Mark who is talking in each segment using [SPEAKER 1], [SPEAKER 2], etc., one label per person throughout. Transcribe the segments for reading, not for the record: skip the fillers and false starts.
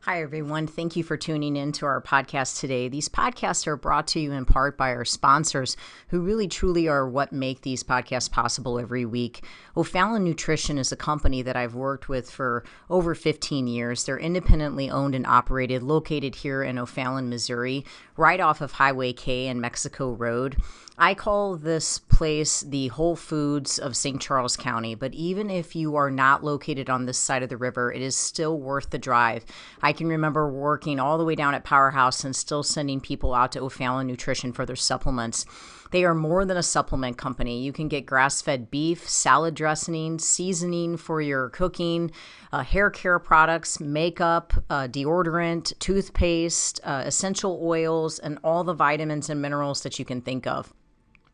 [SPEAKER 1] Hi, everyone. Thank you for tuning in to our podcast today. These podcasts are brought to you in part by our sponsors who really truly are what make these podcasts possible every week. O'Fallon Nutrition is a company that I've worked with for over 15 years. They're independently owned and operated, located here in O'Fallon, Missouri, right off of Highway K and Mexico Road. I call this place the Whole Foods of St. Charles County, but even if you are not located on this side of the river, it is still worth the drive. I can remember working all the way down at Powerhouse and still sending people out to O'Fallon Nutrition for their supplements. They are more than a supplement company. You can get grass-fed beef, salad dressing, seasoning for your cooking, hair care products, makeup, deodorant, toothpaste, essential oils, and all the vitamins and minerals that you can think of.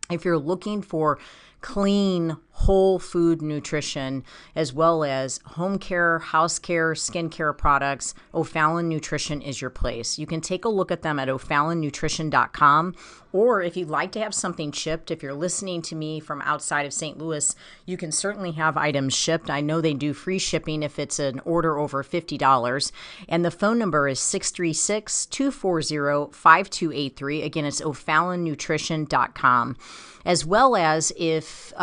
[SPEAKER 1] If you're looking for clean, whole food nutrition, as well as home care, house care, skincare products, O'Fallon Nutrition is your place. You can take a look at them at o'fallonnutrition.com, or if you'd like to have something shipped, if you're listening to me from outside of St. Louis, you can certainly have items shipped. I know they do free shipping if it's an order over $50, and the phone number is 636-240-5283. Again, it's o'fallonnutrition.com. As well as if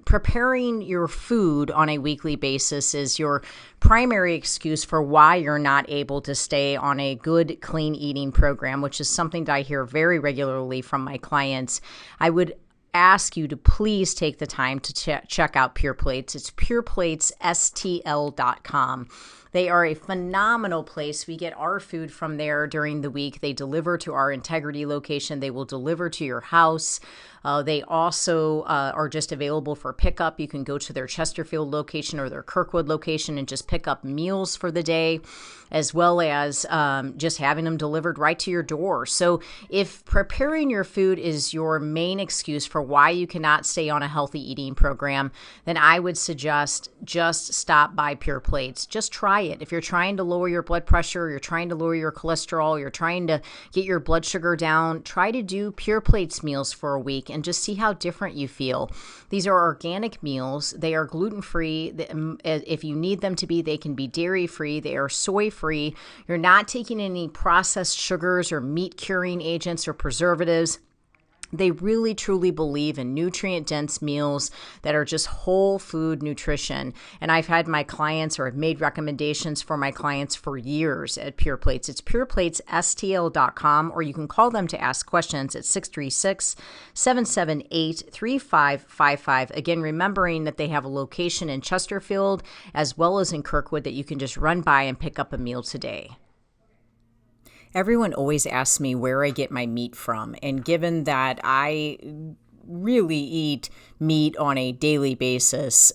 [SPEAKER 1] preparing your food on a weekly basis is your primary excuse for why you're not able to stay on a good, clean eating program, which is something that I hear very regularly from my clients, I would ask you to please take the time to check out Pure Plates. It's pureplatesstl.com. They are a phenomenal place. We get our food from there during the week. They deliver to our Integrity location. They will deliver to your house. They also are just available for pickup. You can go to their Chesterfield location or their Kirkwood location and just pick up meals for the day, as well as just having them delivered right to your door. So if preparing your food is your main excuse for why you cannot stay on a healthy eating program, then I would suggest just stop by Pure Plates. Just try it. If you're trying to lower your blood pressure, you're trying to lower your cholesterol, you're trying to get your blood sugar down, try to do Pure Plates meals for a week and just see how different you feel. These are organic meals. They are gluten-free. If you need them to be, they can be dairy-free. They are soy-free. You're not taking any processed sugars or meat-curing agents or preservatives. They really, truly believe in nutrient-dense meals that are just whole food nutrition. And I've had my clients, or I've made recommendations for my clients for years at Pure Plates. It's pureplatesstl.com, or you can call them to ask questions at 636-778-3555. Again, remembering that they have a location in Chesterfield as well as in Kirkwood that you can just run by and pick up a meal today. Everyone always asks me where I get my meat from, and given that I really eat meat on a daily basis,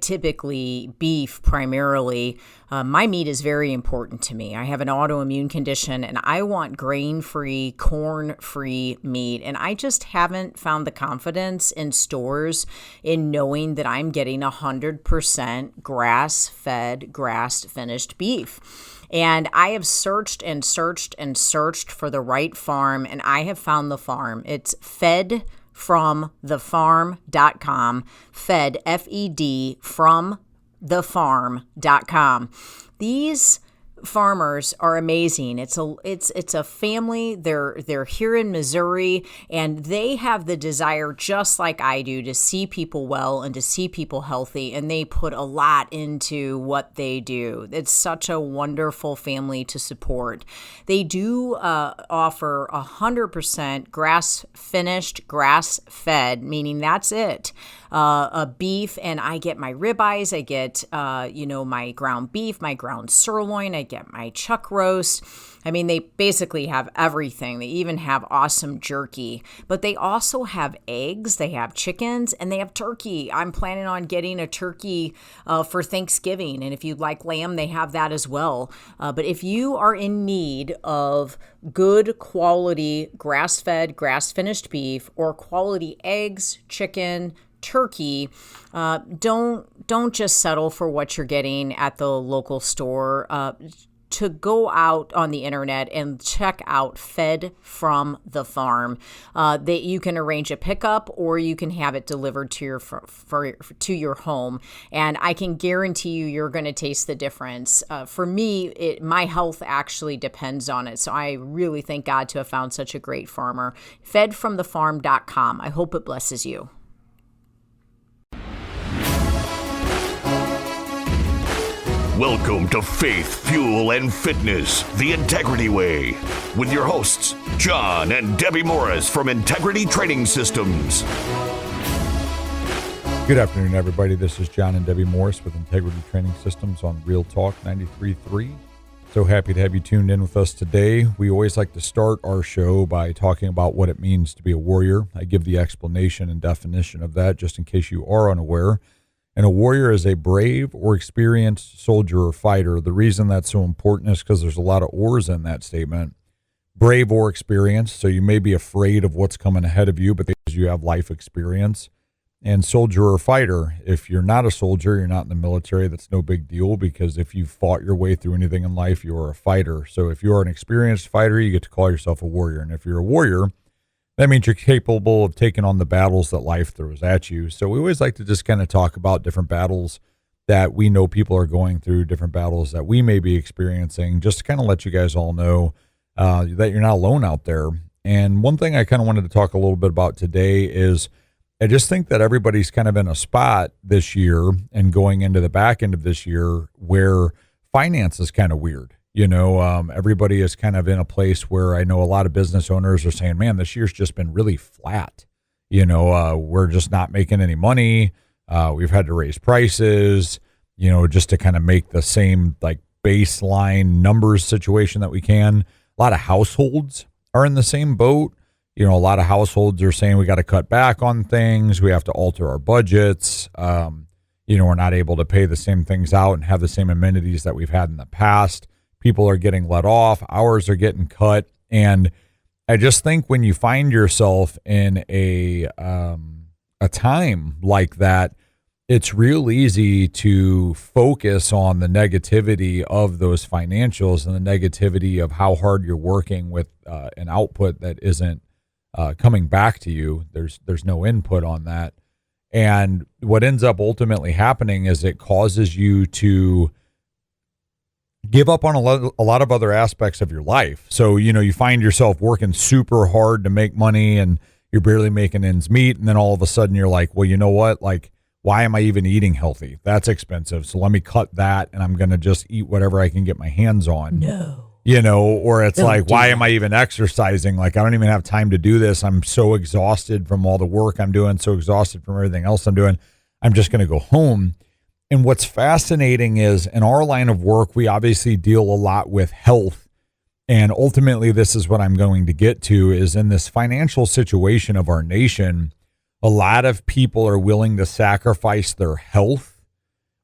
[SPEAKER 1] typically beef primarily, my meat is very important to me. I have an autoimmune condition and I want grain-free, corn-free meat, and I just haven't found the confidence in stores in knowing that I'm getting 100% grass-fed, grass-finished beef. And I have searched and searched and searched for the right farm, and I have found the farm. It's fedfromthefarm.com, fed, F-E-D, from thefarm.com. These farmers are amazing. It's a family. They're here in Missouri, and they have the desire, just like I do, to see people well and to see people healthy, and they put a lot into what they do. It's such a wonderful family to support. They do offer 100% grass-finished, grass-fed, meaning that's it. A beef, and I get my ribeyes, I get my ground beef, my ground sirloin, I get my chuck roast. I mean, they basically have everything. They even have awesome jerky, but they also have eggs, they have chickens, and they have turkey. I'm planning on getting a turkey for Thanksgiving, and if you'd like lamb, they have that as well. But if you are in need of good quality grass-fed, grass-finished beef, or quality eggs, chicken, turkey, don't just settle for what you're getting at the local store. to go out on the internet and check out Fed from the Farm. That you can arrange a pickup or you can have it delivered to your home. And I can guarantee you're going to taste the difference. For me, my health actually depends on it. So I really thank God to have found such a great farmer. Fedfromthefarm.com. I hope it blesses you.
[SPEAKER 2] Welcome to Faith, Fuel, and Fitness, the Integrity Way, with your hosts, John and Debbie Morris from Integrity Training Systems.
[SPEAKER 3] Good afternoon, everybody. This is John and Debbie Morris with Integrity Training Systems on Real Talk 93.3. So happy to have you tuned in with us today. We always like to start our show by talking about what it means to be a warrior. I give the explanation and definition of that just in case you are unaware. And a warrior is a brave or experienced soldier or fighter. The reason that's so important is because there's a lot of ors in that statement. Brave or experienced, so you may be afraid of what's coming ahead of you, but because you have life experience. And soldier or fighter, if you're not a soldier, you're not in the military, that's no big deal, because if you fought your way through anything in life, you're a fighter. So if you're an experienced fighter, you get to call yourself a warrior. And if you're a warrior, that means you're capable of taking on the battles that life throws at you. So we always like to just kind of talk about different battles that we know people are going through, different battles that we may be experiencing, just to kind of let you guys all know that you're not alone out there. And one thing I kind of wanted to talk a little bit about today is I just think that everybody's kind of in a spot this year and going into the back end of this year where finance is kind of weird. You know, everybody is kind of in a place where I know a lot of business owners are saying, man, this year's just been really flat. You know, we're just not making any money. We've had to raise prices, you know, just to kind of make the same like baseline numbers situation that we can. A lot of households are in the same boat. You know, a lot of households are saying we got to cut back on things. We have to alter our budgets. You know, we're not able to pay the same things out and have the same amenities that we've had in the past. People are getting let off, hours are getting cut. And I just think when you find yourself in a time like that, it's real easy to focus on the negativity of those financials and the negativity of how hard you're working with an output that isn't coming back to you. There's no input on that. And what ends up ultimately happening is it causes you to give up on a lot of other aspects of your life. So, you know, you find yourself working super hard to make money and you're barely making ends meet. And then all of a sudden you're like, well, you know what? Like, why am I even eating healthy? That's expensive. So let me cut that and I'm going to just eat whatever I can get my hands on.
[SPEAKER 1] No.
[SPEAKER 3] You know, or it's like, why am I even exercising? Like, I don't even have time to do this. I'm so exhausted from all the work I'm doing, so exhausted from everything else I'm doing. I'm just going to go home. And what's fascinating is in our line of work, we obviously deal a lot with health. And ultimately, this is what I'm going to get to is in this financial situation of our nation, a lot of people are willing to sacrifice their health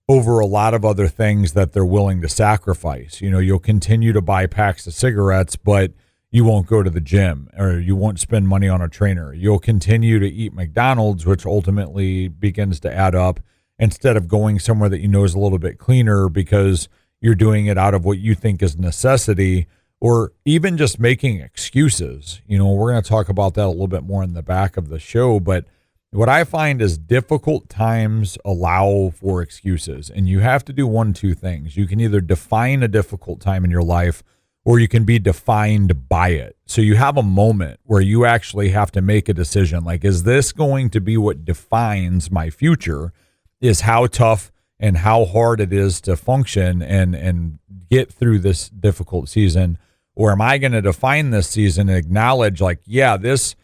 [SPEAKER 3] over a lot of other things that they're willing to sacrifice. You know, you'll continue to buy packs of cigarettes, but you won't go to the gym or you won't spend money on a trainer. You'll continue to eat McDonald's, which ultimately begins to add up, instead of going somewhere that you know is a little bit cleaner because you're doing it out of what you think is necessity, or even just making excuses. You know, we're going to talk about that a little bit more in the back of the show, but what I find is difficult times allow for excuses, and you have to do one, two things. You can either define a difficult time in your life or you can be defined by it. So you have a moment where you actually have to make a decision. Like, is this going to be what defines my future? Is how tough and how hard it is to function and get through this difficult season? Or am I going to define this season and acknowledge like, yeah, this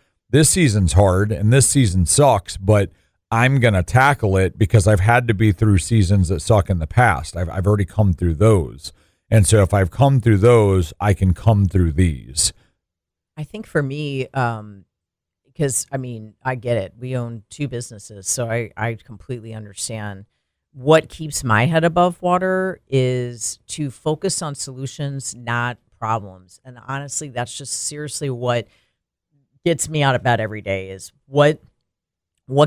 [SPEAKER 3] season's hard and this season sucks, but I'm going to tackle it because I've had to be through seasons that suck in the past. I've already come through those. And so if I've come through those, I can come through these.
[SPEAKER 1] I think for me, because, I mean, I get it. We own two businesses, so I completely understand. What keeps my head above water is to focus on solutions, not problems. And honestly, that's just seriously what gets me out of bed every day is what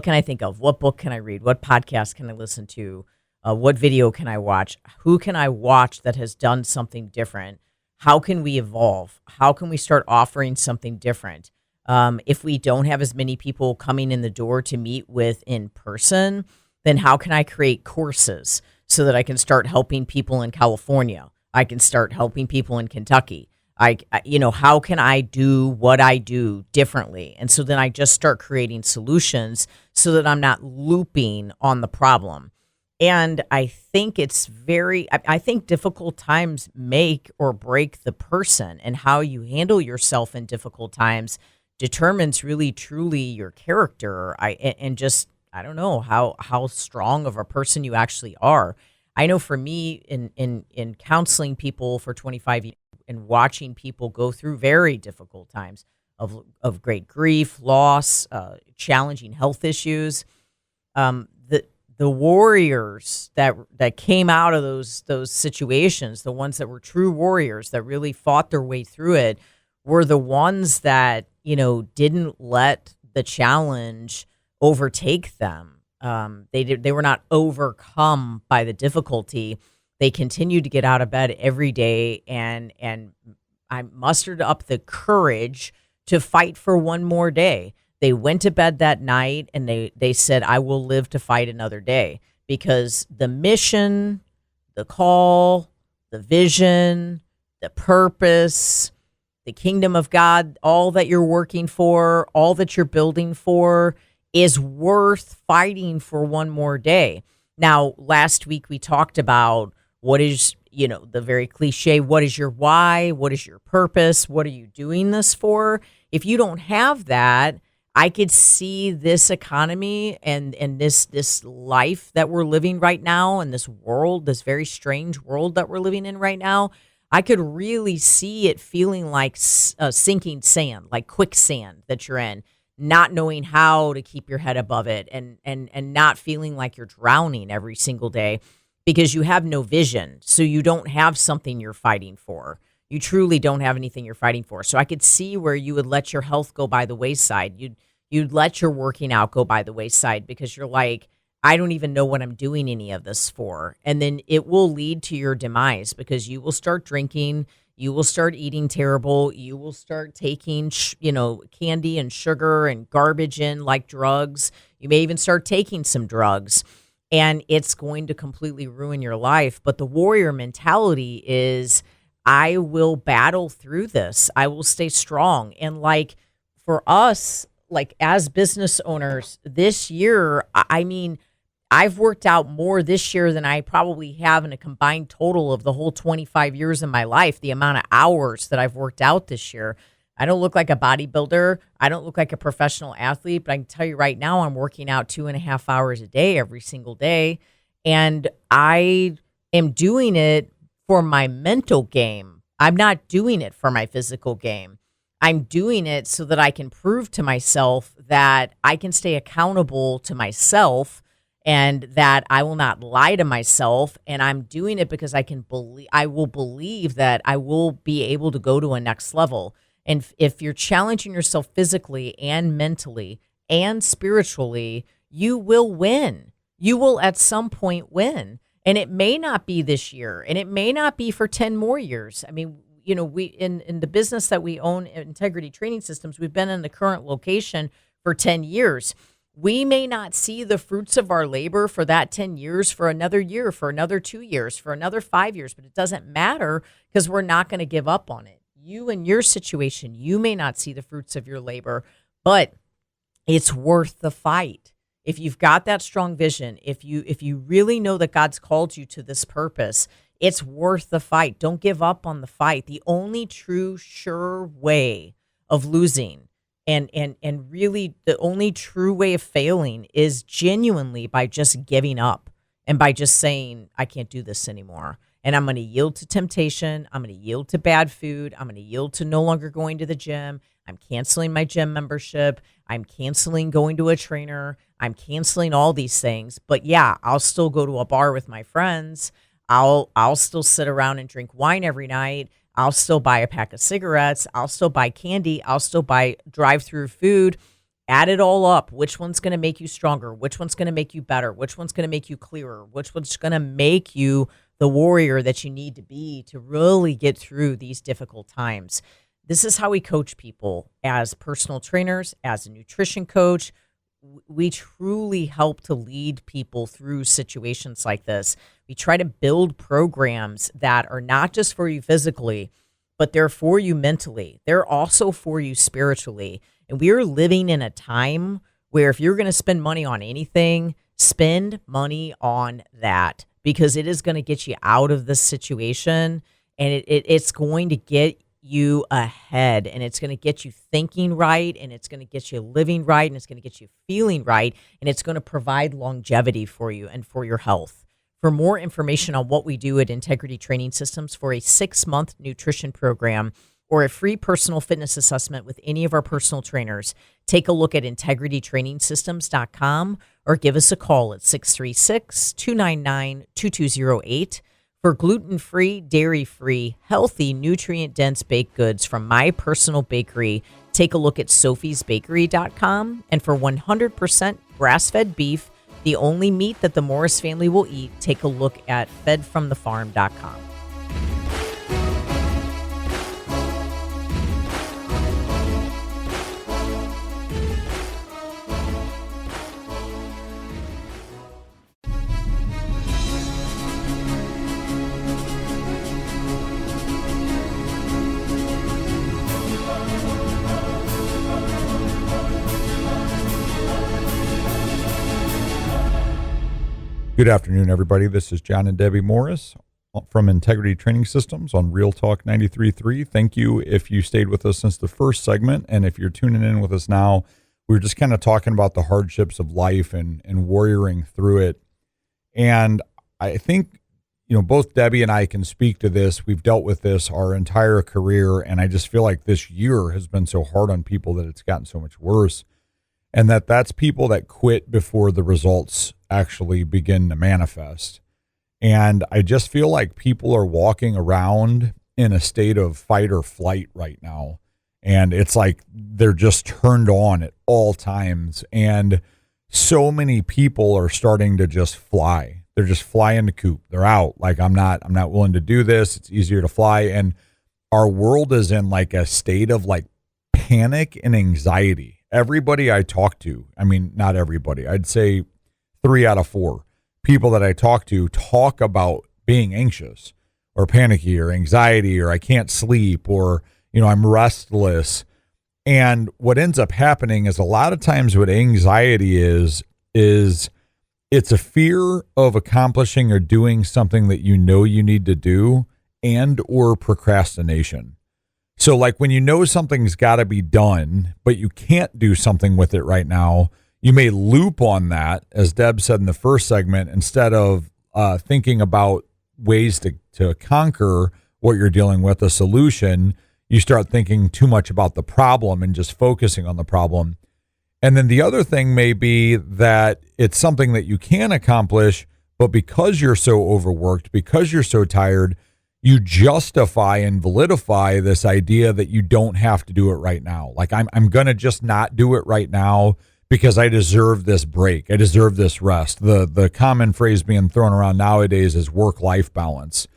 [SPEAKER 1] can I think of? What book can I read? What podcast can I listen to? What video can I watch? Who can I watch that has done something different? How can we evolve? How can we start offering something different? If we don't have as many people coming in the door to meet with in person, then how can I create courses so that I can start helping people in California? I can start helping people in Kentucky. How can I do what I do differently? And so then I just start creating solutions so that I'm not looping on the problem. And I think I think difficult times make or break the person, and how you handle yourself in difficult times determines really truly your character. I don't know how strong of a person you actually are. I know for me in counseling people for 25 years and watching people go through very difficult times of great grief, loss, challenging health issues, the warriors that came out of those situations, the ones that were true warriors that really fought their way through it, were the ones that, didn't let the challenge overtake them. They were not overcome by the difficulty. They continued to get out of bed every day, and I mustered up the courage to fight for one more day. They went to bed that night and they said, I will live to fight another day, because the mission, the call, the vision, the purpose, the kingdom of God, all that you're working for, all that you're building for is worth fighting for one more day. Now, last week we talked about what is, the very cliche, what is your why? What is your purpose? What are you doing this for? If you don't have that, I could see this economy and this life that we're living right now, and this world, this very strange world that we're living in right now, I could really see it feeling like sinking sand, like quicksand that you're in, not knowing how to keep your head above it, and not feeling like you're drowning every single day because you have no vision. So you don't have something you're fighting for. You truly don't have anything you're fighting for. So I could see where you would let your health go by the wayside. You'd let your working out go by the wayside because you're like, I don't even know what I'm doing any of this for. And then it will lead to your demise, because you will start drinking, you will start eating terrible, you will start taking, candy and sugar and garbage in like drugs. You may even start taking some drugs, and it's going to completely ruin your life. But the warrior mentality is, I will battle through this. I will stay strong. And like for us, like as business owners this year, I mean, I've worked out more this year than I probably have in a combined total of the whole 25 years of my life, the amount of hours that I've worked out this year. I don't look like a bodybuilder. I don't look like a professional athlete, but I can tell you right now, I'm working out 2.5 hours a day every single day. And I am doing it for my mental game. I'm not doing it for my physical game. I'm doing it so that I can prove to myself that I can stay accountable to myself and that I will not lie to myself. And I'm doing it because I will believe that I will be able to go to a next level. And if you're challenging yourself physically and mentally and spiritually, you will win. You will at some point win. And it may not be this year, and it may not be for 10 more years. I mean, we in the business that we own, Integrity Training Systems, we've been in the current location for 10 years. We may not see the fruits of our labor for that 10 years, for another year, for another 2 years, for another 5 years, but it doesn't matter because we're not going to give up on it. You and your situation, you may not see the fruits of your labor, but it's worth the fight. If you've got that strong vision, if you really know that God's called you to this purpose, it's worth the fight. Don't give up on the fight. The only true, sure way of losing and really the only true way of failing is genuinely by just giving up and by just saying, I can't do this anymore. And I'm going to yield to temptation. I'm going to yield to bad food. I'm going to yield to no longer going to the gym. I'm canceling my gym membership. I'm canceling going to a trainer. I'm canceling all these things. But yeah, I'll still go to a bar with my friends. I'll still sit around and drink wine every night. I'll still buy a pack of cigarettes. I'll still buy candy. I'll still buy drive-through food.
[SPEAKER 4] Add it all up. Which one's going to make you stronger? Which one's going to make you better? Which one's going to make you clearer? Which one's going to make you the warrior that you need to be to really get through these difficult times? This is how we coach people as personal trainers, as a nutrition coach. We truly help to lead people through situations like this. We try to build programs that are not just for you physically, but they're for you mentally. They're also for you spiritually. And we are living in a time where if you're going to spend money on anything, spend money on that, because it is going to get you out of this situation, and it's going to get you ahead, and it's going to get you thinking right, and it's going to get you living right, and it's going to get you feeling right, and it's going to provide longevity for you and for your health. For more information on what we do at Integrity Training Systems, for a 6-month nutrition program or a free personal fitness assessment with any of our personal trainers, take a look at integritytrainingsystems.com or give us a call at 636-299-2208. For gluten-free, dairy-free, healthy, nutrient-dense baked goods from My Personal Bakery, take a look at sophiesbakery.com. And for 100% grass-fed beef, the only meat that the Morris family will eat, take a look at fedfromthefarm.com.
[SPEAKER 3] Good afternoon, everybody. This is John and Debbie Morris from Integrity Training Systems on Real Talk 93.3. Thank you if you stayed with us since the first segment, and if you're tuning in with us now, we were just kind of talking about the hardships of life and warrioring through it. And I think, both Debbie and I can speak to this. We've dealt with this our entire career, and I just feel like this year has been so hard on people that it's gotten so much worse. And that's people that quit before the results actually begin to manifest. And I just feel like people are walking around in a state of fight or flight right now. And it's like they're just turned on at all times. And so many people are starting to just fly. They're just flying the coop. They're out. Like, I'm not willing to do this. It's easier to fly. And our world is in like a state of like panic and anxiety. Everybody I talk to, not everybody, I'd say 3 out of 4 people that I talk to talk about being anxious or panicky or anxiety, or I can't sleep, or, I'm restless. And what ends up happening is a lot of times what anxiety is it's a fear of accomplishing or doing something that you need to do, and or procrastination. So like when something's got to be done, but you can't do something with it right now, you may loop on that, as Deb said in the first segment, instead of thinking about ways to conquer what you're dealing with, a solution. You start thinking too much about the problem and just focusing on the problem. And then the other thing may be that it's something that you can accomplish, but because you're so overworked, because you're so tired, you justify and validify this idea that you don't have to do it right now. Like, I'm going to just not do it right now because I deserve this break. I deserve this rest. The common phrase being thrown around nowadays is work-life balance.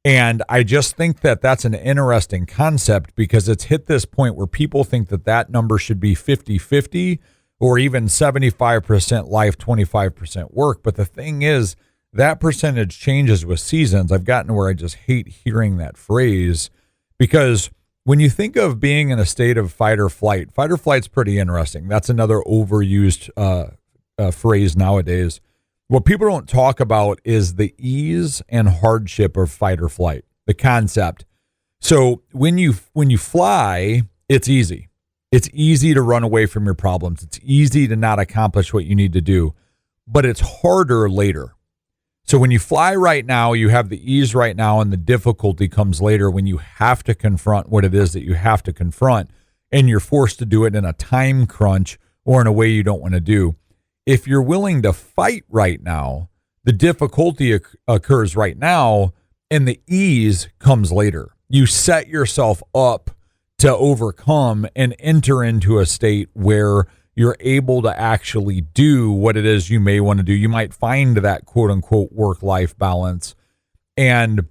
[SPEAKER 3] And I just think that that's an interesting concept, because it's hit this point where people think that number should be 50-50 or even 75% life, 25% work. But the thing is, that percentage changes with seasons. I've gotten to where I just hate hearing that phrase, because when you think of being in a state of fight or flight's pretty interesting. That's another overused phrase nowadays. What people don't talk about is the ease and hardship of fight or flight, the concept. So when you fly, it's easy. It's easy to run away from your problems. It's easy to not accomplish what you need to do, but it's harder later. So when you fly right now, you have the ease right now, and the difficulty comes later when you have to confront what it is that you have to confront, and you're forced to do it in a time crunch or in a way you don't want to do. If you're willing to fight right now, the difficulty occurs right now, and the ease comes later. You set yourself up to overcome and enter into a state where you're able to actually do what it is you may want to do. You might find that quote unquote work-life balance, and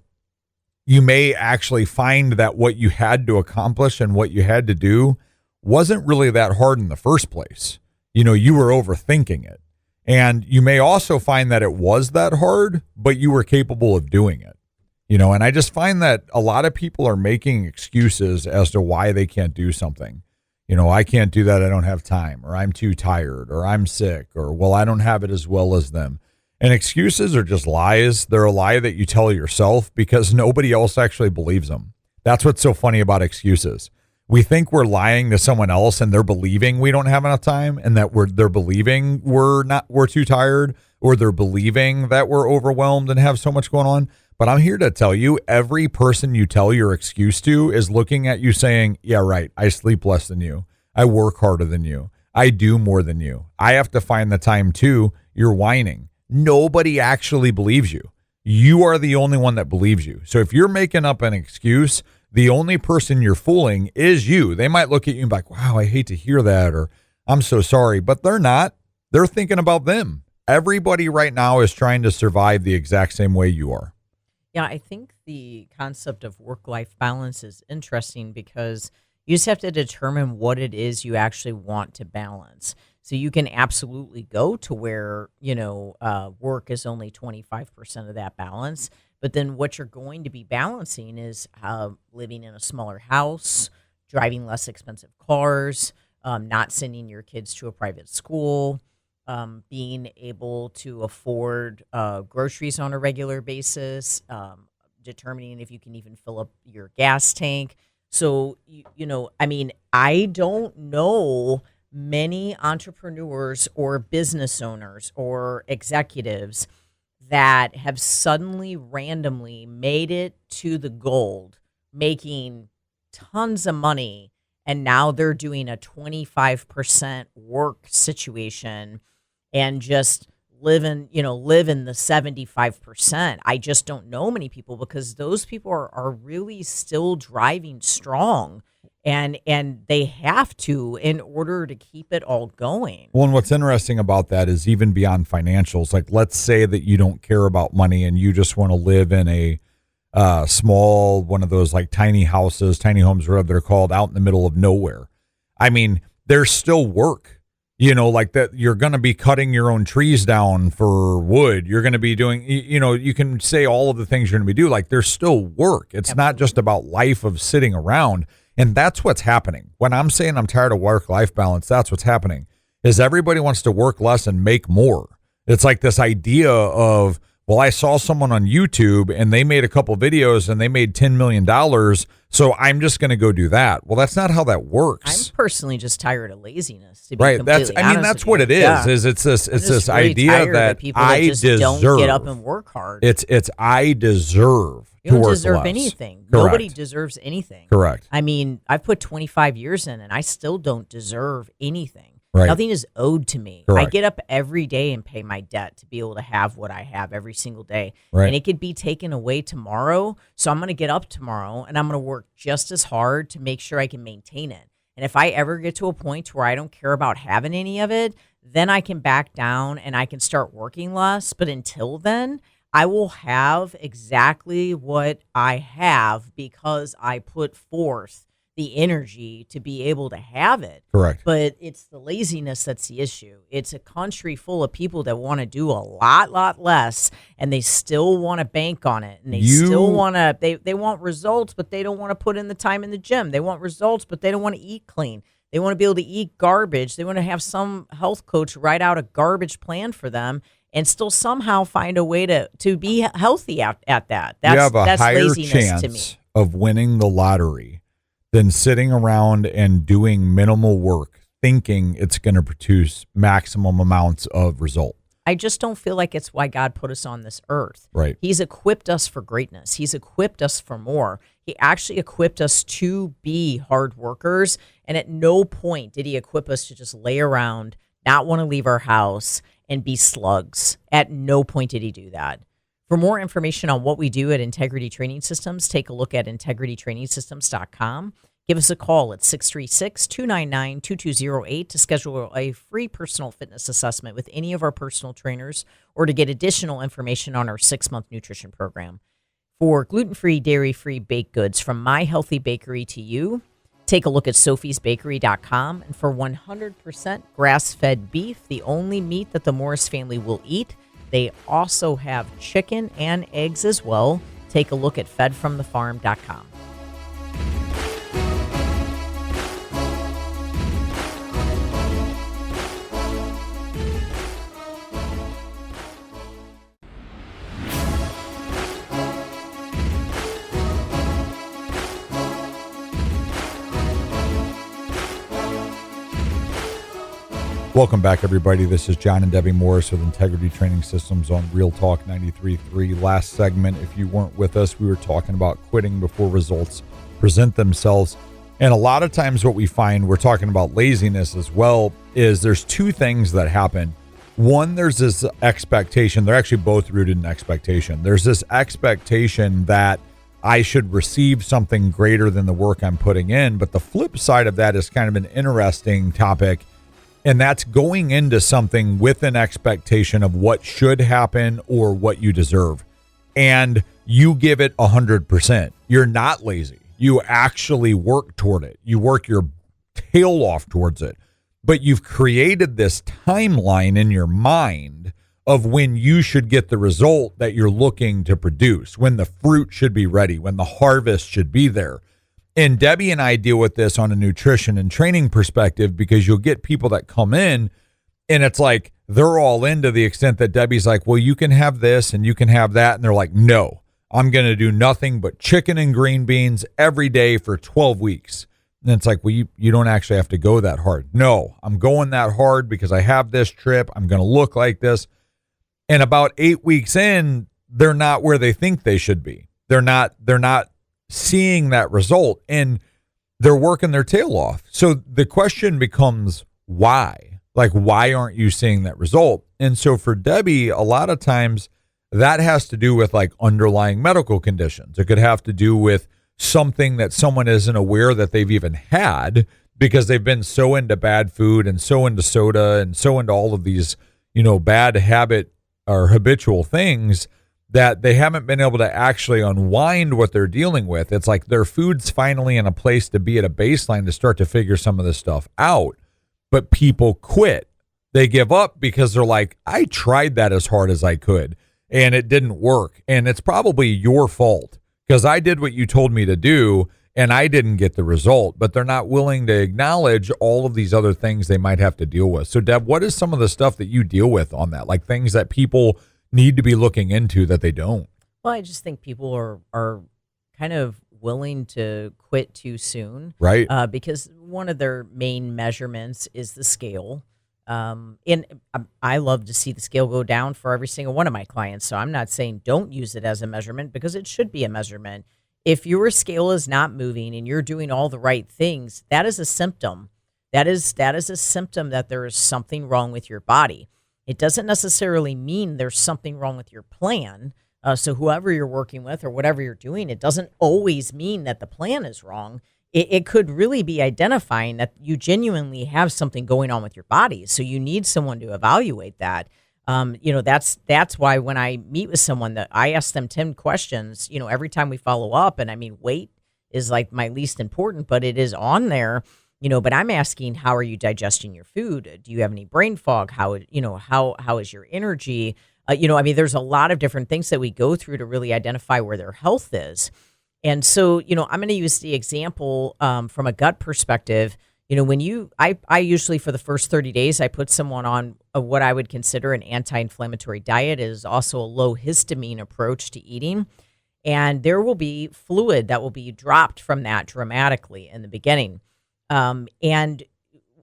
[SPEAKER 3] you may actually find that what you had to accomplish and what you had to do wasn't really that hard in the first place. You were overthinking it. And you may also find that it was that hard, but you were capable of doing it. And I just find that a lot of people are making excuses as to why they can't do something. I can't do that. I don't have time, or I'm too tired, or I'm sick, or, well, I don't have it as well as them. And excuses are just lies. They're a lie that you tell yourself because nobody else actually believes them. That's what's so funny about excuses. We think we're lying to someone else and they're believing we don't have enough time, and that they're believing we're too tired, or they're believing that we're overwhelmed and have so much going on. But I'm here to tell you, every person you tell your excuse to is looking at you saying, yeah, right, I sleep less than you. I work harder than you. I do more than you. I have to find the time too. You're whining. Nobody actually believes you. You are the only one that believes you. So if you're making up an excuse, the only person you're fooling is you. They might look at you and be like, wow, I hate to hear that, or I'm so sorry, but they're not. They're thinking about them. Everybody right now is trying to survive the exact same way you are.
[SPEAKER 4] Yeah, I think the concept of work-life balance is interesting because you just have to determine what it is you actually want to balance. So you can absolutely go to where, work is only 25% of that balance. But then what you're going to be balancing is living in a smaller house, driving less expensive cars, not sending your kids to a private school, being able to afford groceries on a regular basis, determining if you can even fill up your gas tank. So, I don't know many entrepreneurs or business owners or executives that have suddenly randomly made it to the gold, making tons of money, and now they're doing a 25% work situation and just live in the 75%. I just don't know many people because those people are really still driving strong. And they have to in order to keep it all going.
[SPEAKER 3] Well, and what's interesting about that is even beyond financials, like let's say that you don't care about money and you just want to live in a small, one of those like tiny houses, tiny homes, whatever they're called, out in the middle of nowhere. I mean, there's still work, like that. You're going to be cutting your own trees down for wood. You're going to be doing, you can say all of the things you're going to be doing. Like there's still work. It's not just about life of sitting around. And that's what's happening. When I'm saying I'm tired of work-life balance, that's what's happening, is everybody wants to work less and make more. It's like this idea of, well, I saw someone on YouTube and they made a couple videos and they made $10 million, so I'm just going to go do that. Well, that's not how that works.
[SPEAKER 4] I'm personally just tired of laziness, to be
[SPEAKER 3] right.
[SPEAKER 4] completely
[SPEAKER 3] That's what it is.
[SPEAKER 4] Yeah.
[SPEAKER 3] Is it's this
[SPEAKER 4] really
[SPEAKER 3] idea that
[SPEAKER 4] people
[SPEAKER 3] I
[SPEAKER 4] just
[SPEAKER 3] deserve.
[SPEAKER 4] Don't get up and work hard.
[SPEAKER 3] It's I deserve.
[SPEAKER 4] You don't
[SPEAKER 3] to work
[SPEAKER 4] deserve
[SPEAKER 3] less.
[SPEAKER 4] anything.
[SPEAKER 3] Correct.
[SPEAKER 4] Nobody deserves anything.
[SPEAKER 3] Correct.
[SPEAKER 4] I mean, I've put 25 years in and I still don't deserve anything.
[SPEAKER 3] Right.
[SPEAKER 4] Nothing is owed to me.
[SPEAKER 3] Correct.
[SPEAKER 4] I get up every day and pay my debt to be able to have what I have every single day.
[SPEAKER 3] Right.
[SPEAKER 4] And it could be taken away tomorrow. So I'm going to get up tomorrow and I'm going to work just as hard to make sure I can maintain it. And if I ever get to a point where I don't care about having any of it, then I can back down and I can start working less. But until then, I will have exactly what I have because I put forth the energy to be able to have it.
[SPEAKER 3] Correct.
[SPEAKER 4] But it's the laziness that's the issue. It's a country full of people that want to do a lot less, and they still want to bank on it. And they still want to, they want results, but they don't want to put in the time in the gym. They want results, but they don't want to eat clean. They want to be able to eat garbage. They want to have some health coach write out a garbage plan for them and still somehow find a way to be healthy at that.
[SPEAKER 3] You have a
[SPEAKER 4] that's
[SPEAKER 3] higher
[SPEAKER 4] laziness
[SPEAKER 3] chance
[SPEAKER 4] to me.
[SPEAKER 3] of winning the lottery than sitting around and doing minimal work, thinking it's going to produce maximum amounts of result.
[SPEAKER 4] I just don't feel like it's why God put us on this earth.
[SPEAKER 3] Right.
[SPEAKER 4] He's equipped us for greatness. He's equipped us for more. He actually equipped us to be hard workers. And at no point did he equip us to just lay around, not want to leave our house, and be slugs. At no point did he do that. For more information on what we do at Integrity Training Systems, take a look at integritytrainingsystems.com. Give us a call at 636-299-2208 to schedule a free personal fitness assessment with any of our personal trainers or to get additional information on our 6-month nutrition program. For gluten-free, dairy-free baked goods from My Healthy Bakery to you, take a look at sophiesbakery.com. And for 100% grass-fed beef, the only meat that the Morris family will eat, they also have chicken and eggs as well. Take a look at fedfromthefarm.com.
[SPEAKER 3] Welcome back, everybody. This is John and Debbie Morris with Integrity Training Systems on Real Talk 93.3. Last segment, if you weren't with us, we were talking about quitting before results present themselves. And a lot of times what we find, we're talking about laziness as well, is there's two things that happen. One, there's this expectation. They're actually both rooted in expectation. There's this expectation that I should receive something greater than the work I'm putting in. But the flip side of that is kind of an interesting topic. And that's going into something with an expectation of what should happen or what you deserve. And you give it 100%. You're not lazy. You actually work toward it. You work your tail off towards it. But you've created this timeline in your mind of when you should get the result that you're looking to produce, when the fruit should be ready, when the harvest should be there. And Debbie and I deal with this on a nutrition and training perspective because you'll get people that come in and it's like they're all in to the extent that Debbie's like, well, you can have this and you can have that. And they're like, no, I'm going to do nothing but chicken and green beans every day for 12 weeks. And it's like, well, you don't actually have to go that hard. No, I'm going that hard because I have this trip. I'm going to look like this. And about 8 weeks in, they're not where they think they should be. They're not seeing that result, and they're working their tail off. So the question becomes why? Like, why aren't you seeing that result? And so for Debbie, a lot of times that has to do with like underlying medical conditions. It could have to do with something that someone isn't aware that they've even had because they've been so into bad food and so into soda and so into all of these, bad habit or habitual things that they haven't been able to actually unwind what they're dealing with. It's like their food's finally in a place to be at a baseline to start to figure some of this stuff out. But people quit. They give up because they're like, I tried that as hard as I could and it didn't work. And it's probably your fault because I did what you told me to do and I didn't get the result. But they're not willing to acknowledge all of these other things they might have to deal with. So Deb, what is some of the stuff that you deal with on that? Like things that people need to be looking into that they don't?
[SPEAKER 4] Well, I just think people are kind of willing to quit too soon.
[SPEAKER 3] Right.
[SPEAKER 4] Because one of their main measurements is the scale. And I love to see the scale go down for every single one of my clients. So I'm not saying don't use it as a measurement because it should be a measurement. If your scale is not moving and you're doing all the right things, that is a symptom. That is a symptom that there is something wrong with your body. It doesn't necessarily mean there's something wrong with your plan. So whoever you're working with or whatever you're doing, it doesn't always mean that the plan is wrong. It could really be identifying that you genuinely have something going on with your body. So you need someone to evaluate that. That's why when I meet with someone that I ask them 10 questions, every time we follow up, and I mean, weight is like my least important, but it is on there. But I'm asking, how are you digesting your food? Do you have any brain fog? How is your energy? There's a lot of different things that we go through to really identify where their health is. And so, I'm going to use the example from a gut perspective. I usually for the first 30 days, I put someone on what I would consider an anti-inflammatory diet. It is also a low histamine approach to eating. And there will be fluid that will be dropped from that dramatically in the beginning. And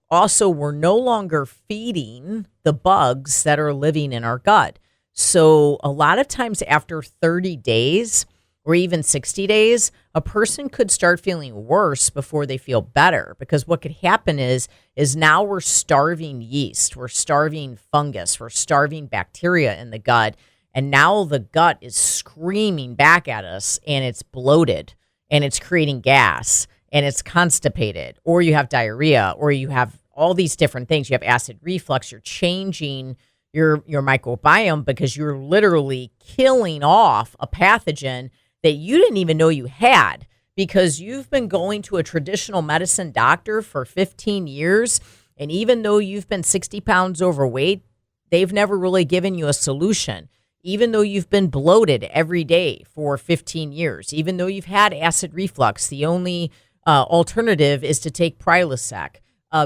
[SPEAKER 4] also, we're no longer feeding the bugs that are living in our gut. So a lot of times after 30 days or even 60 days, a person could start feeling worse before they feel better. Because what could happen is now we're starving yeast, we're starving fungus, we're starving bacteria in the gut. And now the gut is screaming back at us and it's bloated and it's creating gas. and it's constipated, or you have diarrhea, or you have all these different things. You have acid reflux. You're changing your microbiome because you're literally killing off a pathogen that you didn't even know you had because you've been going to a traditional medicine doctor for 15 years. And even though you've been 60 pounds overweight, they've never really given you a solution. Even though you've been bloated every day for 15 years, even though you've had acid reflux, the only alternative is to take Prilosec.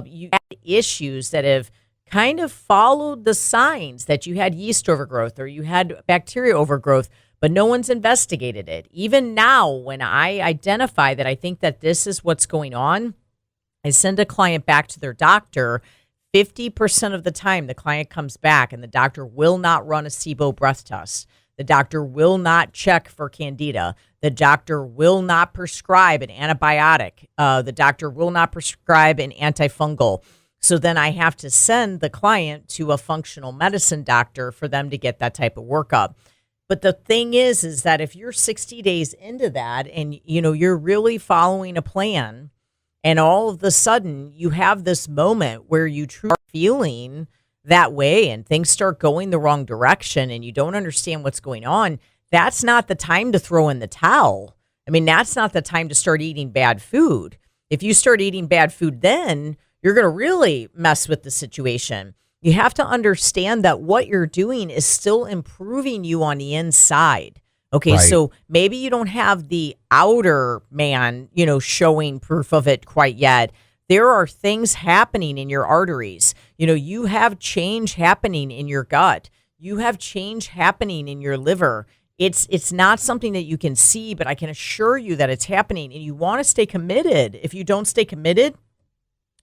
[SPEAKER 4] You had issues that have kind of followed the signs that you had yeast overgrowth or you had bacteria overgrowth, but no one's investigated it. Even now, when I identify that I think that this is what's going on, I send a client back to their doctor. 50% of the time, the client comes back and the doctor will not run a SIBO breath test. The doctor will not check for candida. The doctor will not prescribe an antibiotic. The doctor will not prescribe an antifungal. So then I have to send the client to a functional medicine doctor for them to get that type of workup. But the thing is that if you're 60 days into that and you're really following a plan, and all of a sudden you have this moment where you truly are feeling that way and things start going the wrong direction and you don't understand what's going on, that's not the time to throw in the towel. I mean, that's not the time to start eating bad food. If you start eating bad food, then you're going to really mess with the situation. You have to understand that what you're doing is still improving you on the inside. Okay,
[SPEAKER 3] Right.
[SPEAKER 4] So maybe you don't have the outer man, showing proof of it quite yet. There are things happening in your arteries. You have change happening in your gut. You have change happening in your liver. It's not something that you can see, but I can assure you that it's happening. And you want to stay committed. If you don't stay committed,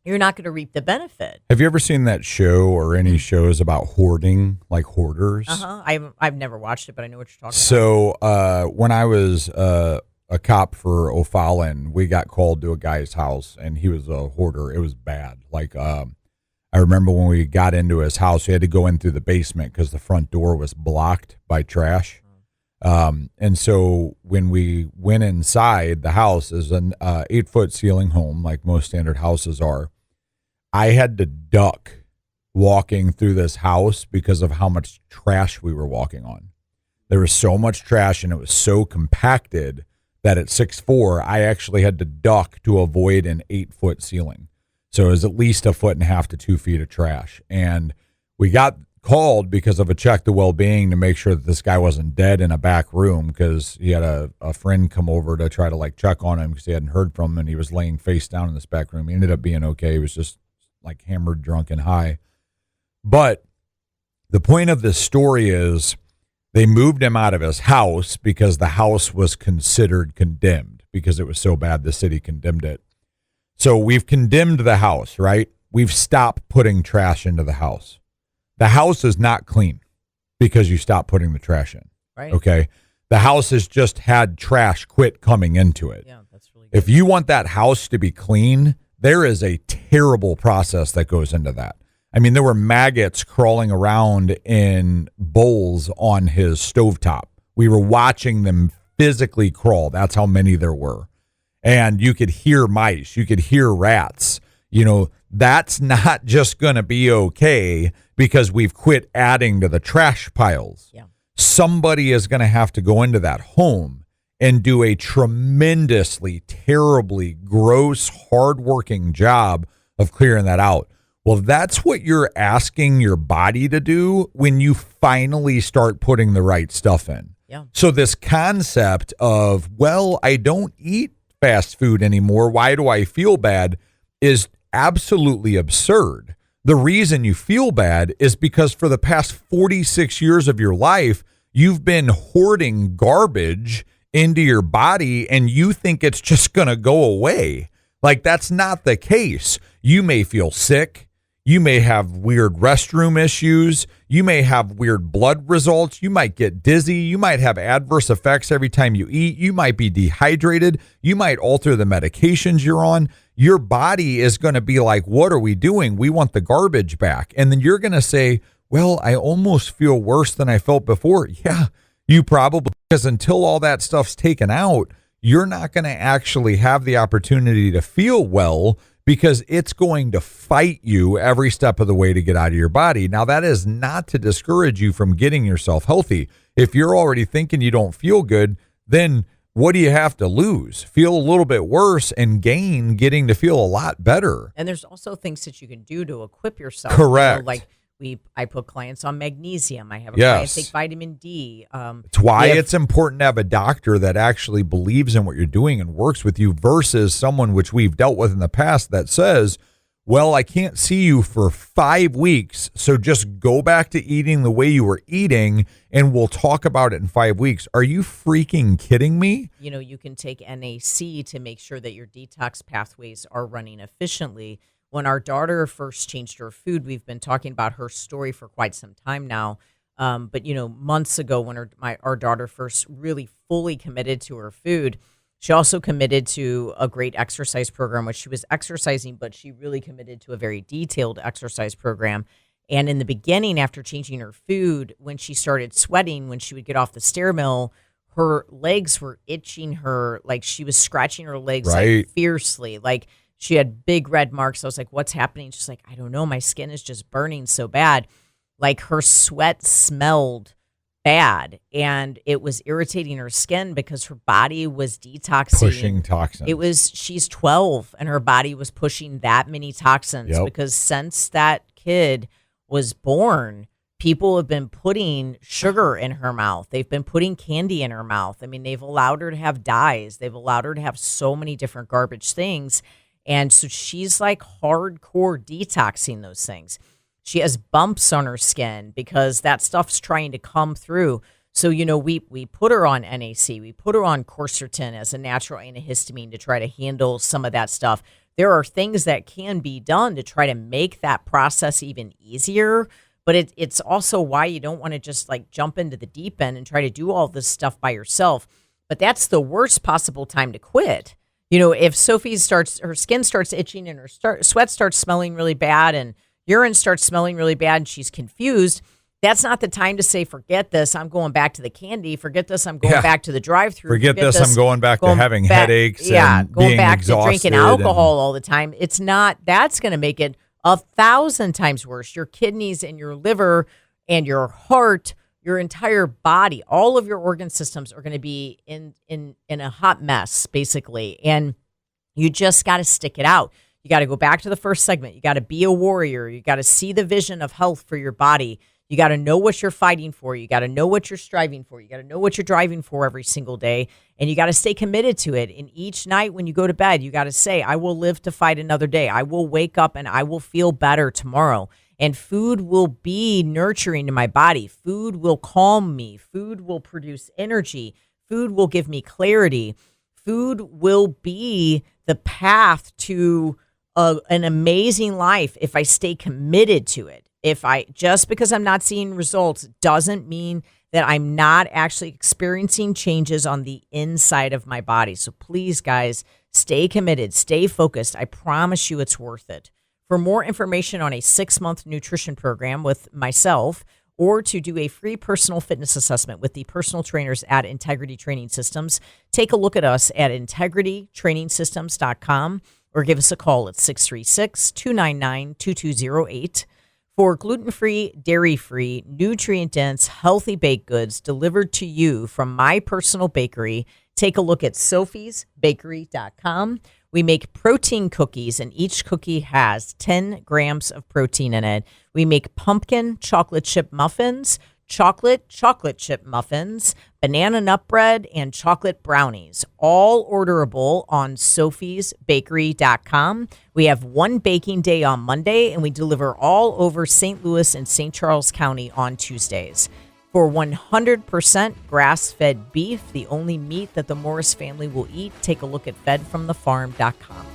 [SPEAKER 4] you're not going to reap the benefit.
[SPEAKER 3] Have you ever seen that show or any shows about hoarding, like hoarders?
[SPEAKER 4] I've never watched it, but I know what you're talking
[SPEAKER 3] So when I was a cop for O'Fallon, we got called to a guy's house, and he was a hoarder. It was bad. Like I remember when we got into his house, we had to go in through the basement because the front door was blocked by trash. And so when we went inside, the house is an 8-foot ceiling home, like most standard houses are. I had to duck walking through this house because of how much trash we were walking on. There was so much trash and it was so compacted that at 6'4", I actually had to duck to avoid an 8-foot ceiling. So it was at least 1.5 feet to 2 feet of trash. And we got called because of a check to well-being to make sure that this guy wasn't dead in a back room because he had a friend come over to try to check on him because he hadn't heard from him and he was laying face down in this back room. He ended up being okay. He was just hammered, drunk, and high. But the point of this story is they moved him out of his house because the house was considered condemned because it was so bad the city condemned it. So we've condemned the house, right? We've stopped putting trash into the house. The house is not clean because you stopped putting the trash in.
[SPEAKER 4] Right.
[SPEAKER 3] Okay. The house has just had trash quit coming into it.
[SPEAKER 4] Yeah, that's really good.
[SPEAKER 3] If you want that house to be clean, there is a terrible process that goes into that. I mean, there were maggots crawling around in bowls on his stovetop. We were watching them physically crawl. That's how many there were. And you could hear mice. You could hear rats. That's not just going to be okay because we've quit adding to the trash piles.
[SPEAKER 4] Yeah.
[SPEAKER 3] Somebody is going to have to go into that home and do a tremendously, terribly gross, hardworking job of clearing that out. Well, that's what you're asking your body to do when you finally start putting the right stuff in.
[SPEAKER 4] Yeah.
[SPEAKER 3] So this concept of, I don't eat fast food anymore, why do I feel bad, is absolutely absurd. The reason you feel bad is because for the past 46 years of your life, you've been hoarding garbage into your body and you think it's just going to go away. That's not the case. You may feel sick. You may have weird restroom issues. You may have weird blood results. You might get dizzy. You might have adverse effects every time you eat. You might be dehydrated. You might alter the medications you're on. Your body is going to be like, what are we doing? We want the garbage back. And then you're going to say, I almost feel worse than I felt before. Yeah, you probably, because until all that stuff's taken out, you're not going to actually have the opportunity to feel well because it's going to fight you every step of the way to get out of your body. Now, that is not to discourage you from getting yourself healthy. If you're already thinking you don't feel good, then what do you have to lose? Feel a little bit worse and gain getting to feel a lot better.
[SPEAKER 4] And there's also things that you can do to equip yourself.
[SPEAKER 3] Correct.
[SPEAKER 4] Like I put clients on magnesium. I have a client take vitamin D.
[SPEAKER 3] It's why it's important to have a doctor that actually believes in what you're doing and works with you versus someone which we've dealt with in the past that says, well, I can't see you for 5 weeks, so just go back to eating the way you were eating, and we'll talk about it in 5 weeks. Are you freaking kidding me?
[SPEAKER 4] You know, you can take NAC to make sure that your detox pathways are running efficiently. When our daughter first changed her food, we've been talking about her story for quite some time now. But, you know, months ago when our daughter first really fully committed to her food, she also committed to a great exercise program, which she was exercising, but she really committed to a very detailed exercise program. And in the beginning, after changing her food, when she started sweating, when she would get off the stair mill, her legs were itching her, like she was scratching her legs like fiercely. Like she had big red marks. I was like, what's happening? She's like, I don't know. My skin is just burning so bad. Like her sweat smelled bad, and it was irritating her skin because her body was detoxing,
[SPEAKER 3] pushing toxins.
[SPEAKER 4] She's 12 and her body was pushing that many toxins because since that kid was born, people have been putting sugar in her mouth. They've been putting candy in her mouth. I mean, they've allowed her to have dyes. They've allowed her to have so many different garbage things. And so she's like hardcore detoxing those things. She has bumps on her skin because that stuff's trying to come through. So, you know, we put her on NAC. We put her on Quercetin as a natural antihistamine to try to handle some of that stuff. There are things that can be done to try to make that process even easier. But it's also why you don't want to just like jump into the deep end and try to do all this stuff by yourself. But that's the worst possible time to quit. You know, if her skin starts itching and her sweat starts smelling really bad and urine starts smelling really bad and she's confused, that's not the time to say, forget this, I'm going back to the candy. Forget this, I'm going back to the drive-thru.
[SPEAKER 3] Forget this, I'm going back to having headaches and
[SPEAKER 4] going
[SPEAKER 3] being
[SPEAKER 4] back
[SPEAKER 3] exhausted
[SPEAKER 4] to drinking alcohol all the time. It's not, that's going to make it 1,000 times worse. Your kidneys and your liver and your heart, your entire body, all of your organ systems are going to be in a hot mess, basically. And you just got to stick it out. You got to go back to the first segment. You got to be a warrior. You got to see the vision of health for your body. You got to know what you're fighting for. You got to know what you're striving for. You got to know what you're driving for every single day. And you got to stay committed to it. And each night when you go to bed, you got to say, I will live to fight another day. I will wake up and I will feel better tomorrow. And food will be nurturing to my body. Food will calm me. Food will produce energy. Food will give me clarity. Food will be the path to an amazing life if I stay committed to it. Just because I'm not seeing results doesn't mean that I'm not actually experiencing changes on the inside of my body. So please, guys, stay committed, stay focused. I promise you it's worth it. For more information on a 6-month nutrition program with myself, or to do a free personal fitness assessment with the personal trainers at Integrity Training Systems, take a look at us at integritytrainingsystems.com or give us a call at 636-299-2208. For gluten-free, dairy-free, nutrient-dense, healthy baked goods delivered to you from my personal bakery, take a look at sophiesbakery.com. We make protein cookies, and each cookie has 10 grams of protein in it. We make pumpkin chocolate chip muffins, chocolate chip muffins, banana nut bread, and chocolate brownies, all orderable on sophiesbakery.com. We have one baking day on Monday, and we deliver all over St. Louis and St. Charles County on Tuesdays. For 100% grass-fed beef, the only meat that the Morris family will eat, take a look at fedfromthefarm.com.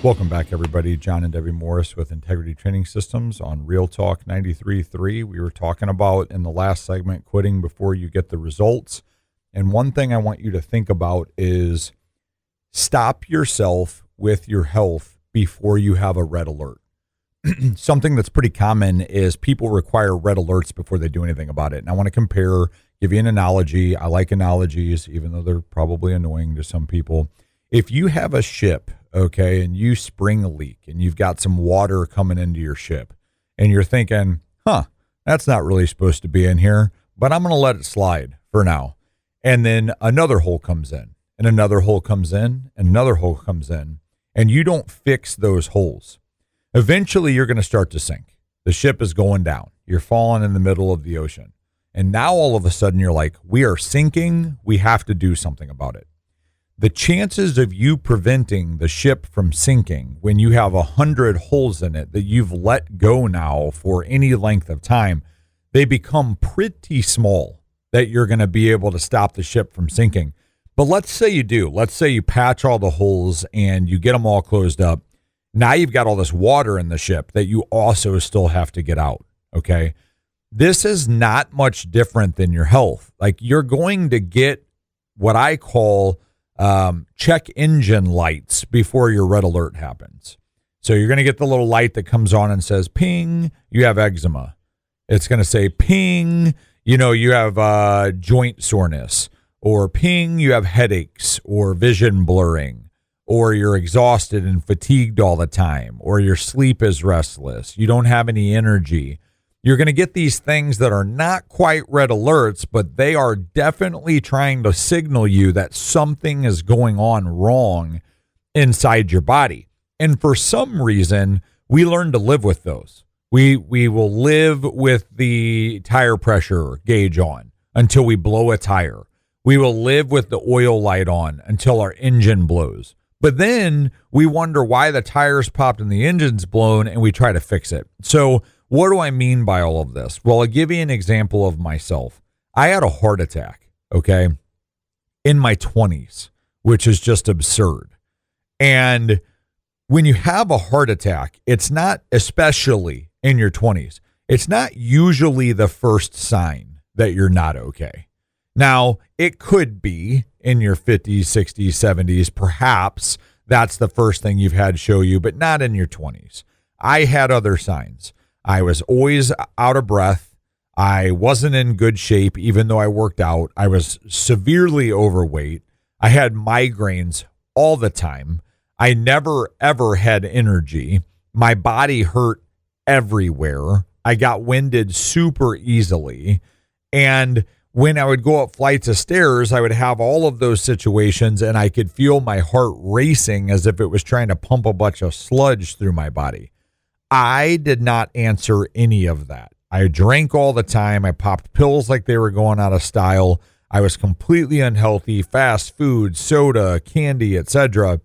[SPEAKER 3] Welcome back, everybody. John and Debbie Morris with Integrity Training Systems on Real Talk 93.3. We were talking about in the last segment, quitting before you get the results. And one thing I want you to think about is stop yourself with your health before you have a red alert. Something that's pretty common is people require red alerts before they do anything about it. And I want to give you an analogy. I like analogies, even though they're probably annoying to some people. If you have a ship, okay, and you spring a leak and you've got some water coming into your ship and you're thinking, that's not really supposed to be in here, but I'm going to let it slide for now. And then another hole comes in and another hole comes in and another hole comes in, and you don't fix those holes. Eventually you're going to start to sink. The ship is going down. You're falling in the middle of the ocean. And now all of a sudden you're like, we are sinking. We have to do something about it. The chances of you preventing the ship from sinking when you have 100 holes in it that you've let go now for any length of time, they become pretty small that you're going to be able to stop the ship from sinking. But let's say you do. Let's say you patch all the holes and you get them all closed up. Now you've got all this water in the ship that you also still have to get out, okay? This is not much different than your health. Like, you're going to get what I call check engine lights before your red alert happens. So you're going to get the little light that comes on and says, ping, you have eczema. It's going to say, ping, you have joint soreness, or ping, you have headaches or vision blurring, or you're exhausted and fatigued all the time, or your sleep is restless. You don't have any energy. You're going to get these things that are not quite red alerts, but they are definitely trying to signal you that something is going on wrong inside your body. And for some reason, we learn to live with those. We will live with the tire pressure gauge on until we blow a tire. We will live with the oil light on until our engine blows. But then we wonder why the tires popped and the engine's blown, and we try to fix it. So what do I mean by all of this? Well, I'll give you an example of myself. I had a heart attack, okay, in my 20s, which is just absurd. And when you have a heart attack, it's not, especially in your 20s, it's not usually the first sign that you're not okay. Now, it could be in your 50s, 60s, 70s, perhaps that's the first thing you've had show you, but not in your 20s. I had other signs. I was always out of breath. I wasn't in good shape, even though I worked out. I was severely overweight. I had migraines all the time. I never, ever had energy. My body hurt everywhere. I got winded super easily. And when I would go up flights of stairs, I would have all of those situations, and I could feel my heart racing as if it was trying to pump a bunch of sludge through my body. I did not answer any of that. I drank all the time. I popped pills like they were going out of style. I was completely unhealthy, fast food, soda, candy, etc.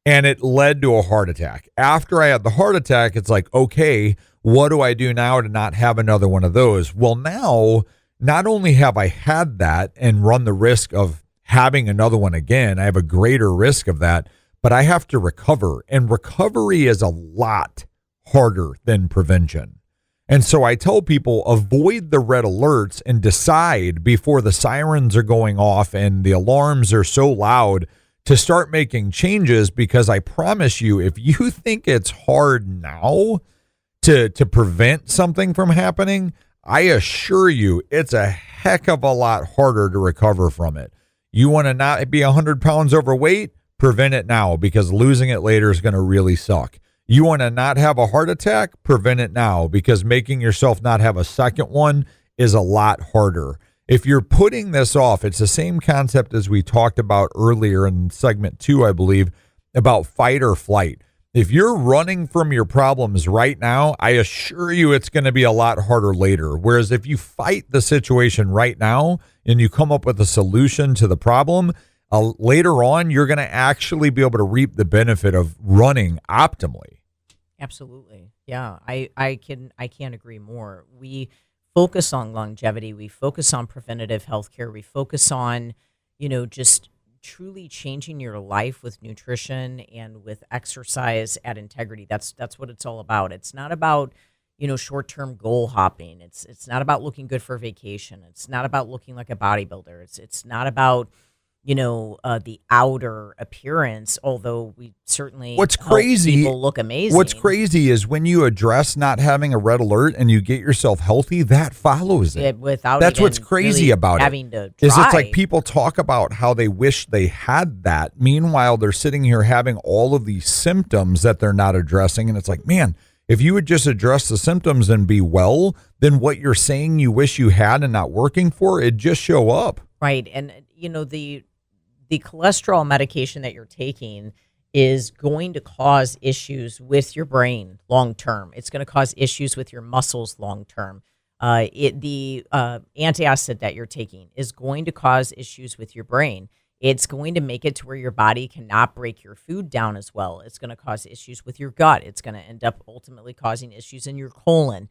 [SPEAKER 3] And it led to a heart attack. After I had the heart attack, it's like, okay, what do I do now to not have another one of those? Well, now, not only have I had that and run the risk of having another one again, I have a greater risk of that, but I have to recover. And recovery is a lot harder than prevention. And so I tell people, avoid the red alerts and decide before the sirens are going off and the alarms are so loud to start making changes, because I promise you, if you think it's hard now to prevent something from happening, I assure you it's a heck of a lot harder to recover from it. You want to not be 100 pounds overweight? Prevent it now, because losing it later is going to really suck. You want to not have a heart attack? Prevent it now, because making yourself not have a second one is a lot harder. If you're putting this off, it's the same concept as we talked about earlier in segment 2, I believe, about fight or flight. If you're running from your problems right now, I assure you it's going to be a lot harder later. Whereas if you fight the situation right now and you come up with a solution to the problem, later on, you're going to actually be able to reap the benefit of running optimally.
[SPEAKER 4] Absolutely. Yeah, I can't agree more. We focus on longevity. We focus on preventative health care. We focus on, just truly changing your life with nutrition and with exercise at Integrity. That's what it's all about. It's not about, short-term goal hopping. It's not about looking good for vacation. It's not about looking like a bodybuilder. It's not about the outer appearance, although we certainly
[SPEAKER 3] What's
[SPEAKER 4] help
[SPEAKER 3] crazy
[SPEAKER 4] people look amazing.
[SPEAKER 3] What's crazy is when you address not having a red alert and you get yourself healthy, that follows it.
[SPEAKER 4] Without
[SPEAKER 3] That's
[SPEAKER 4] even
[SPEAKER 3] what's crazy
[SPEAKER 4] really
[SPEAKER 3] about
[SPEAKER 4] having
[SPEAKER 3] it.
[SPEAKER 4] to
[SPEAKER 3] Is
[SPEAKER 4] try.
[SPEAKER 3] it's like people talk about how they wish they had that. Meanwhile, they're sitting here having all of these symptoms that they're not addressing. And it's like, man, if you would just address the symptoms and be well, then what you're saying you wish you had and not working for, it'd just show up.
[SPEAKER 4] Right. And, the cholesterol medication that you're taking is going to cause issues with your brain long term. It's going to cause issues with your muscles long term. The antacid that you're taking is going to cause issues with your brain. It's going to make it to where your body cannot break your food down as well. It's going to cause issues with your gut. It's going to end up ultimately causing issues in your colon.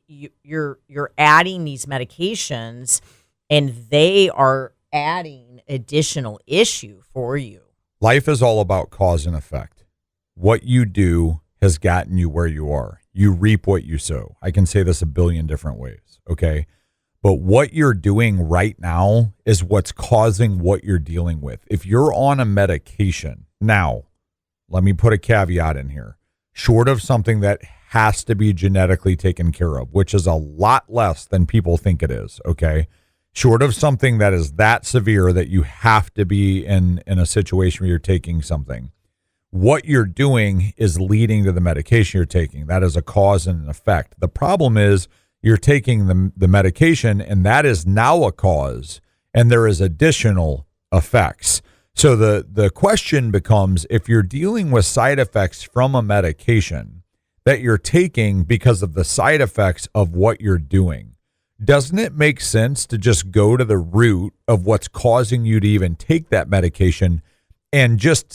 [SPEAKER 4] You're adding these medications, and they are adding additional issue for you.
[SPEAKER 3] Life is all about cause and effect. What you do has gotten you where you are. You reap what you sow. I can say this a billion different ways, okay? But what you're doing right now is what's causing what you're dealing with. If you're on a medication, now, let me put a caveat in here, short of something that has to be genetically taken care of, which is a lot less than people think it is, okay? Short of something that is that severe that you have to be in a situation where you're taking something, what you're doing is leading to the medication you're taking. That is a cause and an effect. The problem is you're taking the medication, and that is now a cause, and there is additional effects. So the question becomes, if you're dealing with side effects from a medication that you're taking because of the side effects of what you're doing, doesn't it make sense to just go to the root of what's causing you to even take that medication and just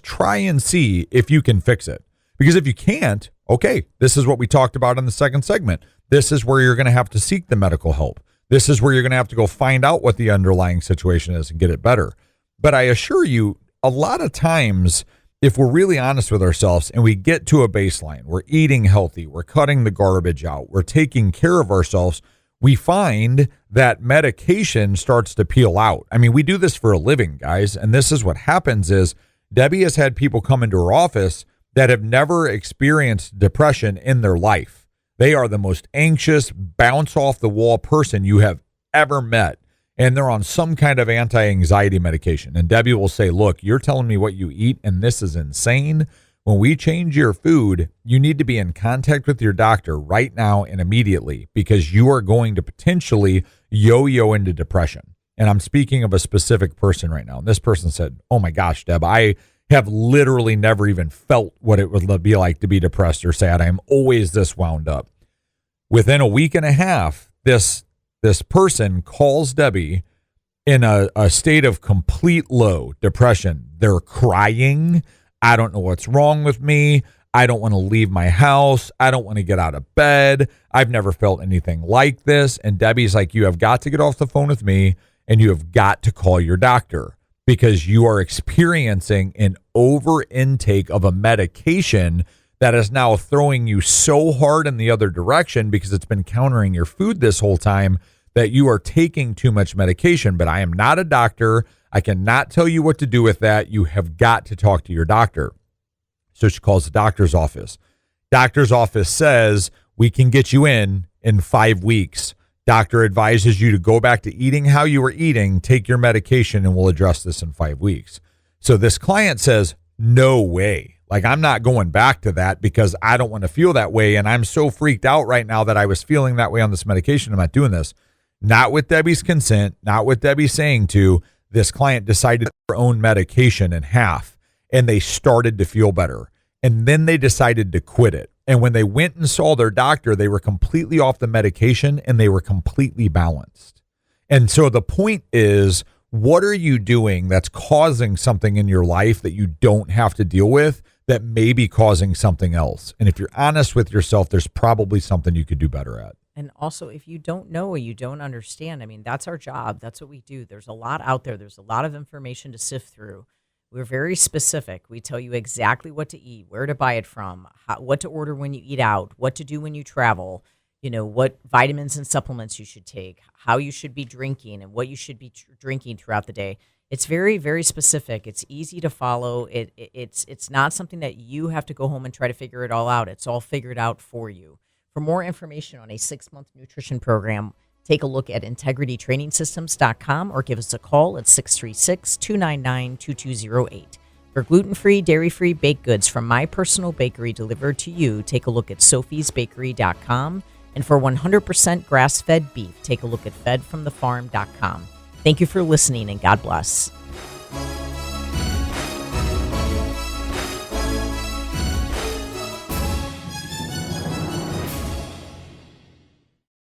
[SPEAKER 3] try and see if you can fix it? Because if you can't, okay, this is what we talked about in the second segment. This is where you're going to have to seek the medical help. This is where you're going to have to go find out what the underlying situation is and get it better. But I assure you, a lot of times, if we're really honest with ourselves and we get to a baseline, we're eating healthy, we're cutting the garbage out, we're taking care of ourselves, we find that medication starts to peel out. I mean, we do this for a living, guys, and this is what happens is Debbie has had people come into her office that have never experienced depression in their life. They are the most anxious, bounce off the wall person you have ever met. And they're on some kind of anti-anxiety medication. And Debbie will say, look, you're telling me what you eat, and this is insane. When we change your food, you need to be in contact with your doctor right now and immediately, because you are going to potentially yo-yo into depression. And I'm speaking of a specific person right now. And this person said, oh my gosh, Deb, I have literally never even felt what it would be like to be depressed or sad. I'm always this wound up. Within a week and a half, this person calls Debbie in a state of complete low depression. They're crying. I don't know what's wrong with me. I don't want to leave my house. I don't want to get out of bed. I've never felt anything like this. And Debbie's like, you have got to get off the phone with me, and you have got to call your doctor, because you are experiencing an over intake of a medication that is now throwing you so hard in the other direction because it's been countering your food this whole time that you are taking too much medication. But I am not a doctor. I cannot tell you what to do with that. You have got to talk to your doctor. So she calls the doctor's office. Doctor's office says, we can get you in 5 weeks. Doctor advises you to go back to eating how you were eating, take your medication, and we'll address this in 5 weeks. So this client says, no way. Like, I'm not going back to that because I don't want to feel that way. And I'm so freaked out right now that I was feeling that way on this medication. I'm not doing this. Not with Debbie's consent, not with Debbie saying to. This client decided their own medication in half, and they started to feel better. And then they decided to quit it. And when they went and saw their doctor, they were completely off the medication and they were completely balanced. And so the point is, what are you doing that's causing something in your life that you don't have to deal with that may be causing something else? And if you're honest with yourself, there's probably something you could do better at.
[SPEAKER 4] And also, if you don't know or you don't understand, I mean, that's our job. That's what we do. There's a lot out there. There's a lot of information to sift through. We're very specific. We tell you exactly what to eat, where to buy it from, what to order when you eat out, what to do when you travel, what vitamins and supplements you should take, how you should be drinking, and what you should be drinking throughout the day. It's very, very specific. It's easy to follow. It's not something that you have to go home and try to figure it all out. It's all figured out for you. For more information on a 6-month nutrition program, take a look at integritytrainingsystems.com or give us a call at 636-299-2208. For gluten-free, dairy-free baked goods from my personal bakery delivered to you, take a look at sophiesbakery.com. And for 100% grass-fed beef, take a look at fedfromthefarm.com. Thank you for listening, and God bless.